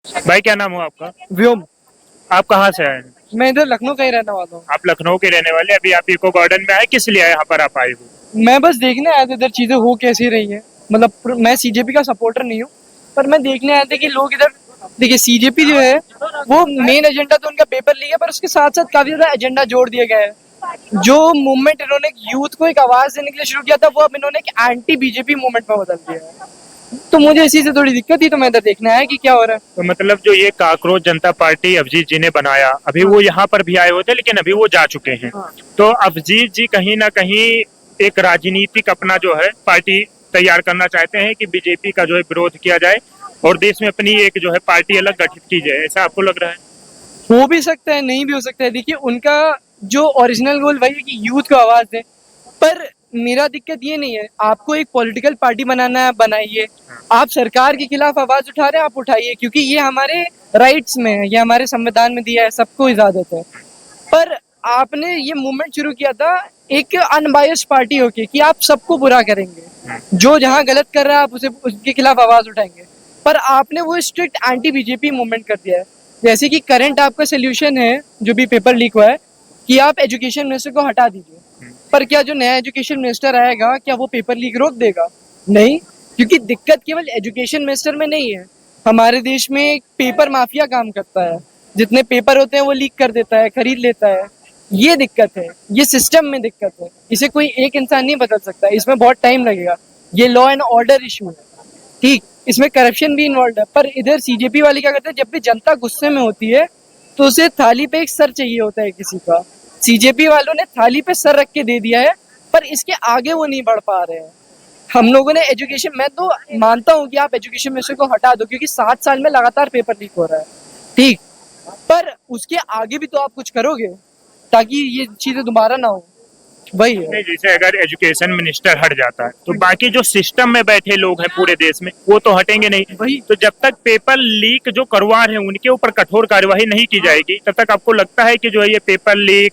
भाई क्या नाम हो आपका? व्योम। आप कहाँ से आए हैं? मैं इधर लखनऊ का ही रहने वाला हूँ। आप लखनऊ के रहने वाले, अभी आप इको गार्डन में आए, किस लिए आए यहाँ पर आप आए हो? मैं बस देखने आया था इधर चीजें हो कैसी रही हैं। मतलब मैं सीजेपी का सपोर्टर नहीं हूँ, पर मैं देखने आया था कि लोग इधर। देखिए सीजेपी जो है वो मेन एजेंडा तो उनका पेपर लीक है, पर उसके साथ साथ काफी ज्यादा एजेंडा जोड़ दिया गया है। जो मूवमेंट इन्होंने यूथ को एक आवाज देने के लिए शुरू किया था, वो अब इन्होंने एक एंटी बीजेपी मूवमेंट में बदल दिया है। तो मुझे इसी से थोड़ी दिक्कत थी, तो मैं इधर देखने आया कि क्या हो रहा है। तो मतलब जो ये काकरोच जनता पार्टी अभिजीत जी ने बनाया, अभी हाँ। वो यहाँ पर भी आए होते, लेकिन अभी वो जा चुके हैं। हाँ। तो अभिजीत जी कहीं ना कहीं एक राजनीतिक अपना जो है पार्टी तैयार करना चाहते हैं कि बीजेपी का जो है विरोध किया जाए और देश में अपनी एक जो है पार्टी अलग गठित की जाए, ऐसा आपको लग रहा है? हो भी सकता है, नहीं भी हो सकता है। देखिए उनका जो ओरिजिनल गोल वही है कि यूथ को आवाज दें। पर मेरा दिक्कत ये नहीं है, आपको एक पॉलिटिकल पार्टी बनाना है, बनाइए। आप सरकार के खिलाफ आवाज उठा रहे हैं, आप उठाइए, क्योंकि ये हमारे राइट्स में है, ये हमारे संविधान में दिया है, सबको इजाजत है। पर आपने ये मूवमेंट शुरू किया था एक अनबायस्ड पार्टी होके कि आप सबको बुरा करेंगे, जो जहां गलत कर रहा है आप उसे उसके खिलाफ आवाज उठाएंगे। पर आपने वो स्ट्रिक्ट एंटी बीजेपी मूवमेंट कर दिया है। जैसे कि करंट आपका सोल्यूशन है जो भी पेपर लीक हुआ है, कि आप एजुकेशन मिनिस्टर को हटा दीजिए। पर क्या जो नया एजुकेशन मिनिस्टर आएगा, क्या वो पेपर लीक रोक देगा? नहीं, क्योंकि दिक्कत केवल एजुकेशन मिनिस्टर में नहीं है। हमारे देश में एक पेपर माफिया काम करता है, जितने पेपर होते हैं वो लीक कर देता है, खरीद लेता है। ये दिक्कत है, ये सिस्टम में दिक्कत है। इसे कोई एक इंसान नहीं बदल सकता, इसमें बहुत टाइम लगेगा। ये लॉ एंड ऑर्डर इशू है, ठीक। इसमें करप्शन भी इन्वॉल्व है। पर इधर सीजेपी वाले क्या करते हैं, जब भी जनता गुस्से में होती है तो उसे थाली पे एक सर चाहिए होता है किसी का। सीजेपी वालों ने थाली पे सर रख के दे दिया है, पर इसके आगे वो नहीं बढ़ पा रहे हैं। हम लोगों ने एजुकेशन, मैं तो मानता हूँ कि आप एजुकेशन मिनिस्टर को हटा दो, क्योंकि 7 साल में लगातार पेपर लीक हो रहा है, ठीक। पर उसके आगे भी तो आप कुछ करोगे ताकि ये चीजें दोबारा ना हो। वही है। नहीं, जैसे अगर एजुकेशन मिनिस्टर हट जाता है तो बाकी जो सिस्टम में बैठे लोग हैं पूरे देश में वो तो हटेंगे नहीं। वही तो जब तक पेपर लीक जो करवा रहे हैं उनके ऊपर कठोर कार्यवाही नहीं की जाएगी, तब तक आपको लगता है कि जो है ये पेपर लीक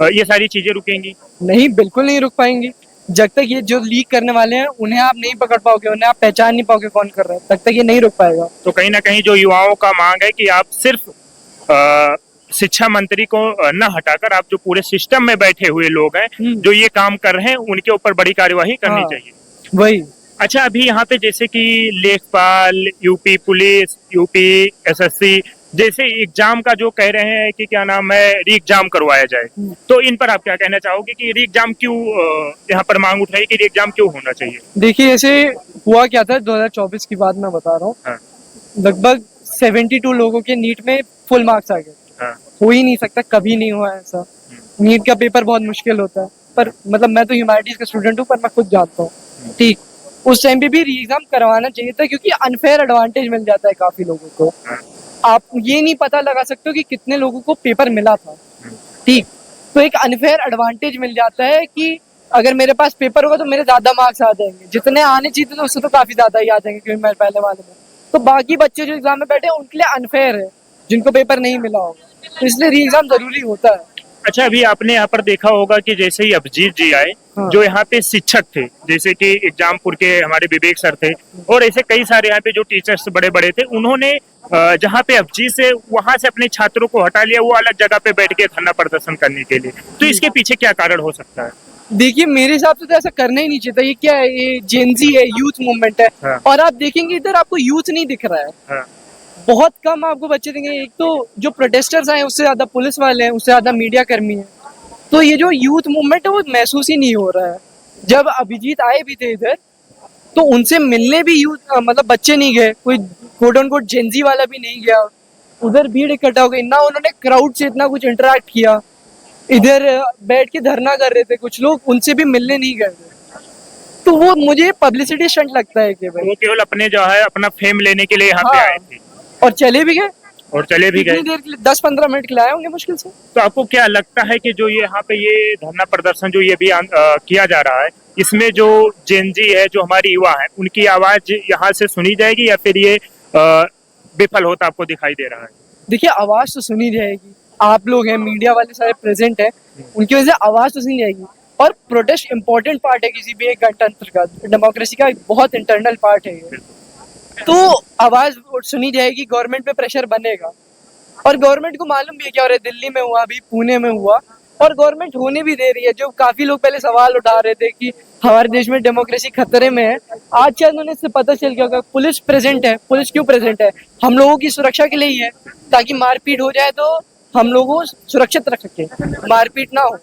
ये सारी चीजें रुकेंगी? नहीं, बिल्कुल नहीं रुक पाएंगी। जब तक ये जो लीक करने वाले हैं उन्हें आप नहीं पकड़ पाओगे, उन्हें आप पहचान नहीं पाओगे कौन कर रहा है, तब तक ये नहीं रुक पाएगा। तो कहीं ना कहीं जो युवाओं का मांग है कि आप सिर्फ अ, शिक्षा मंत्री को न हटाकर आप जो पूरे सिस्टम में बैठे हुए लोग हैं जो ये काम कर रहे हैं उनके ऊपर बड़ी कार्यवाही करनी हाँ, चाहिए। वही। अच्छा, अभी यहाँ पे जैसे कि लेखपाल, यूपी पुलिस, यूपी एसएससी जैसे एग्जाम का जो कह रहे हैं कि क्या नाम है री एग्जाम करवाया जाए, तो इन पर आप क्या कहना चाहोगे कि री एग्जाम क्यों यहाँ पर मांग उठाई कि री एग्जाम क्यों होना चाहिए? देखिए ऐसे हुआ क्या था, 2024 की बात मैं बता रहा हूँ। हाँ। लगभग 72 लोगों के नीट में फुल मार्क्स आ गए। हाँ। हो ही नहीं सकता, कभी नहीं हुआ ऐसा। नीट का पेपर बहुत मुश्किल होता है, पर मतलब मैं तो ह्यूमैनिटीज का स्टूडेंट हूँ, पर मैं खुद जानता हूँ, ठीक। उस टाइम पे भी री एग्जाम करवाना चाहिए था, क्योंकि अनफेयर एडवांटेज मिल जाता है काफी लोगों को। आप ये नहीं पता लगा सकते हो कि कितने लोगों को पेपर मिला था, ठीक। तो एक अनफेयर एडवांटेज मिल जाता है कि अगर मेरे पास पेपर होगा तो मेरे ज्यादा मार्क्स आ जाएंगे, जितने आने चाहिए थे उससे तो काफी ज्यादा ही आ जाएंगे, क्योंकि मैं पहले वाले में। तो बाकी बच्चे जो एग्जाम में बैठे हैं उनके लिए अनफेयर है, जिनको पेपर नहीं मिला होगा। तो इसलिए री एग्जाम जरूरी होता है। अच्छा, अभी आपने यहाँ पर देखा होगा कि जैसे ही अभिजीत जी आए, हाँ। जो यहाँ पे शिक्षक थे, जैसे कि एग्जामपुर के हमारे विवेक सर थे और ऐसे कई सारे यहाँ पे जो टीचर्स बड़े बड़े थे, उन्होंने जहाँ पे अभिजीत से वहां से अपने छात्रों को हटा लिया, वो अलग जगह पे बैठ के धरना प्रदर्शन करने के लिए। तो इसके पीछे क्या कारण हो सकता है? देखिए मेरे हिसाब से तो ऐसा करना ही नहीं चाहिए था। ये क्या है, ये जेनजी है, यूथ मूवमेंट है। हाँ। और आप देखेंगे इधर आपको यूथ नहीं दिख रहा है। हाँ। बहुत कम आपको बच्चे देंगे। एक तो जो प्रोटेस्टर्स आए उससे ज्यादा पुलिस वाले हैं, उससे ज्यादा मीडिया कर्मी हैं। तो ये जो यूथ मूवमेंट है वो महसूस ही नहीं हो रहा है। जब अभिजीत आए भी थे इधर, तो उनसे मिलने भी यूथ मतलब बच्चे नहीं गए, कोई कोट ऑन कोट जेंजी वाला भी नहीं गया। उधर भीड़ इकट्ठा हो गई ना, उन्होंने क्राउड से इतना कुछ इंटरेक्ट किया। इधर बैठ के धरना कर रहे थे कुछ लोग, उनसे भी मिलने नहीं गए थे। तो वो मुझे पब्लिसिटी स्टंट लगता है केवल। वो केवल अपने जो है अपना फेम लेने के लिए यहाँ पे हाँ, आए थे और चले भी गए। और चले भी गए। कितनी देर के लिए, 10-15 मिनट के लिए आए होंगे मुश्किल से। तो आपको क्या लगता है कि जो ये यहाँ पे ये धरना प्रदर्शन जो ये भी किया जा रहा है, इसमें जो जेनजी है, जो हमारी युवा है, उनकी आवाज यहाँ से सुनी जाएगी या फिर ये विफल होता आपको दिखाई दे रहा है? देखिए आवाज तो सुनी जाएगी, आप लोग हैं, मीडिया वाले सारे प्रेजेंट हैं, उनकी वजह से आवाज तो सुनी जाएगी। और प्रोटेस्ट इंपॉर्टेंट पार्ट है किसी भी एक गणतंत्र का, डेमोक्रेसी का एक बहुत इंटरनल पार्ट है ये। तो आवाज सुनी जाएगी, गवर्नमेंट पे प्रेशर बनेगा। और गवर्नमेंट को मालूम भी है क्या हो रहा है, दिल्ली में हुआ, अभी पुणे में हुआ, और गवर्नमेंट होने भी दे रही है। जो काफी लोग पहले सवाल उठा रहे थे कि हमारे देश में डेमोक्रेसी खतरे में है, आज शायद उन्हें इससे पता चल गया होगा। पुलिस प्रेजेंट है। पुलिस क्यों प्रेजेंट है? हम लोगों की सुरक्षा के लिए ही है, ताकि मारपीट हो जाए तो हम लोगों को सुरक्षित रख सके, मारपीट ना हो।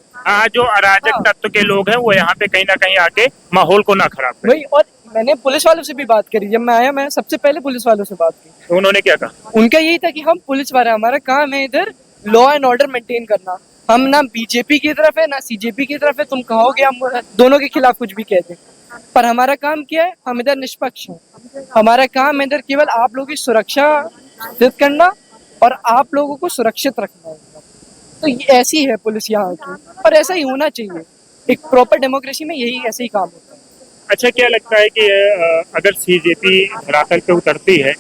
जो अराजक हाँ। तत्व के लोग हैं वो यहाँ पे कहीं ना कहीं आके माहौल को ना खराब करें। वही, और मैंने पुलिस वालों से भी बात करी, जब मैं आया मैं सबसे पहले पुलिस वालों से बात की। तो उन्होंने क्या कहा? उनका यही था कि हम पुलिस वाले, हमारा काम है इधर लॉ एंड ऑर्डर मेंटेन करना। हम ना बीजेपी की तरफ है ना सीजेपी की तरफ है, तुम कहोगे हम दोनों के खिलाफ कुछ भी कह दें, पर हमारा काम क्या है, हम इधर निष्पक्ष हैं। हमारा काम है इधर केवल आप लोगों की सुरक्षा सुनिश्चित करना और आप लोगों को सुरक्षित रखना है। तो ये ऐसी है पुलिस यहाँ की, और ऐसा ही होना चाहिए। एक प्रॉपर डेमोक्रेसी में यही ऐसे ही काम होता है। अच्छा, क्या लगता है कि अगर सीजेपी धरातल पे उतरती है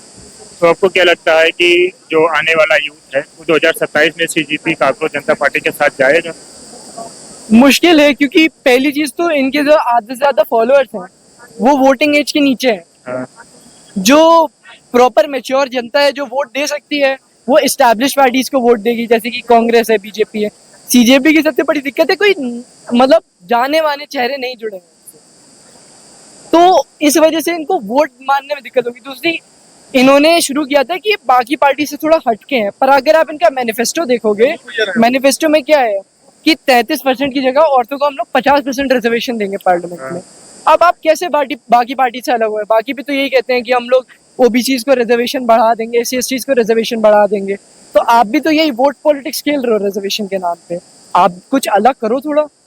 तो आपको क्या लगता है कि जो आने वाला यूथ है वो 2027 में सीजेपी कांग्रेस जनता पार्टी के साथ जाएगा? मुश्किल है, क्योंकि पहली चीज तो इनके जो आधे से ज्यादा फॉलोअर्स हैं वो वोटिंग एज के नीचे हैं। हाँ, जो प्रॉपर मेच्योर जनता है जो वोट दे सकती है वो इस्टेब्लिश पार्टीज को वोट देगी, जैसे कि कांग्रेस है, बीजेपी है। सीजेपी की सबसे बड़ी दिक्कत है कोई मतलब जाने माने चेहरे नहीं जुड़े हैं, तो इस वजह से इनको वोट मानने में दिक्कत होगी। दूसरी, इन्होंने शुरू किया था कि ये बाकी पार्टी से थोड़ा हटके हैं, पर अगर आप इनका मैनिफेस्टो देखोगे, मैनिफेस्टो में क्या है कि 33% की जगह औरतों को हम लोग 50% रिजर्वेशन देंगे पार्लियामेंट में। अब आप कैसे बाकी पार्टी से अलग हुए? बाकी भी तो यही कहते हैं कि हम लोग ओबीसी को रिजर्वेशन बढ़ा देंगे, SC/ST को रिजर्वेशन बढ़ा देंगे, तो आप भी तो यही वोट पॉलिटिक्स खेल रहे हो रिजर्वेशन के नाम पे। आप कुछ अलग करो थोड़ा।